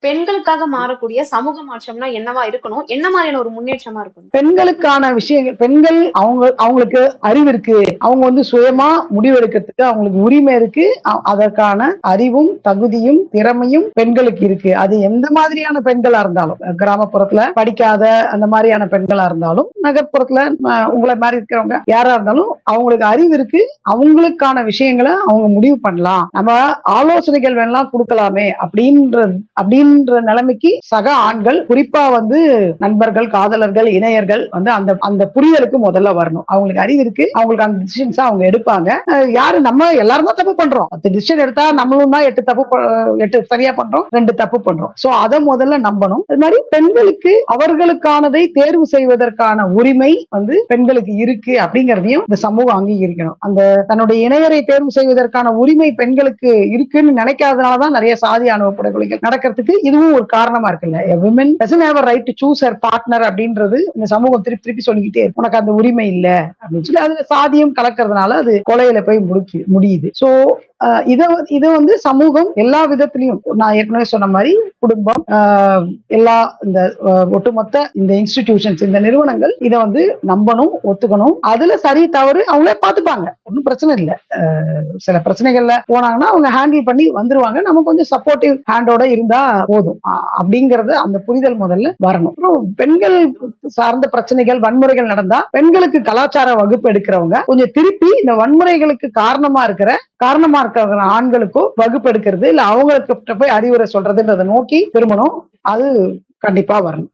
பெண்களுக்காக மாறக்கூடிய சமூக மாற்றம்னா என்னவா இருக்கணும்? என்ன மாதிரியான ஒரு முன்னேற்றமா இருக்கணும்? பெண்களுக்கான விஷயங்கள், பெண்கள் அவங்களுக்கு அறிவு இருக்கு, அவங்க சுயமா முடிவெடுக்கிறதுக்கு அவங்களுக்கு உரிமை இருக்கு. அதற்கான அறிவும் தகுதியும் திறமையும் பெண்களுக்கு இருக்கு. அது எந்த மாதிரியான பெண்களா இருந்தாலும், கிராமப்புறத்துல படிக்காத அந்த மாதிரியான பெண்களா இருந்தாலும், நகர்ப்புறத்துல உங்களை மாதிரி இருக்கிறவங்க யாரா இருந்தாலும் அவங்களுக்கு அறிவு இருக்கு. அவங்களுக்கான விஷயங்களை அவங்க முடிவு பண்ணலாம். நம்ம ஆலோசனைகள் வேணாம் கொடுக்கலாமே அப்படின்ற நிலைமைக்கு சக ஆண்கள், குறிப்பா நண்பர்கள், காதலர்கள், இணையர்கள் அந்த அந்த புரிதலுக்கு முதல்ல வரணும். அவங்களுக்கு அறிவு இருக்கு, அவங்களுக்கு அந்த டிசிஷன்ஸ் அவங்க எடுப்பாங்க. யாரு நம்ம எல்லாரும் தான் தப்பு பண்றோம். 10 டிசிஷன் எடுத்தா நம்மளும் தான் 8 சரியா பண்றோம், 2 தப்பு பண்றோம். சோ அதை முதல்ல நம்பணும். அது மாதிரி பெண்களுக்கு அவர்களுக்கானதை தேர்வு செய்வதற்கான உரிமை பெண்களுக்கு இருக்கு அப்படிங்கறதையும் இந்த சமூகம் அங்கீகரிக்கணும். அந்த தன்னுடைய இணையரை தேர்வு செய்வதற்கான உரிமை பெண்களுக்கு இருக்குன்னு நினைக்காதனாலதான் நிறைய சாதி ஆணவ படுகொலைகள் நடக்கிறதுக்கு இதுவும் ஒரு காரணமா இருக்குல்ல. women doesn't have a right to choose her partner அப்படின்றது இந்த சமூகம் திருப்பி திருப்பி சொல்லிக்கிட்டே இருக்கு. உனக்கு அந்த உரிமை இல்ல அப்படின்னு சொல்லி அதுல சாதியம் கலக்கிறதுனால அது கொலையில போய் முடியுது. சோ இத சமூகம் எல்லா விதத்திலையும், நான் ஏற்கனவே சொன்ன மாதிரி குடும்பம், எல்லா இந்த ஒட்டுமொத்த இந்த இன்ஸ்டிடியூஷன்ஸ், இந்த நிறுவனங்கள் இதை நம்பணும், ஒத்துக்கணும். அதுல சரி தவறு அவங்களே பாத்துப்பாங்க, ஒன்னும் பிரச்சனை இல்லை. சில பிரச்சனைகள்ல போனாங்கன்னா அவங்க ஹேண்டில் பண்ணி வந்துருவாங்க. நம்ம கொஞ்சம் சப்போர்ட்டிவ் ஹேண்டோட இருந்தா போதும் அப்படிங்கறது அந்த புரிதல் முதல்ல வரணும். அப்புறம் பெண்கள் சார்ந்த பிரச்சனைகள், வன்முறைகள் நடந்தா பெண்களுக்கு கலாச்சார வகுப்பு எடுக்கிறவங்க கொஞ்சம் திருப்பி இந்த வன்முறைகளுக்கு காரணமா இருக்கிற ஆண்களுக்கோ வகுப்பு எடுக்கிறது இல்ல அவங்களுக்கு போய் அறிவுரை சொல்றதுன்றதை நோக்கி திரும்பணும். அது கண்டிப்பா வரணும்.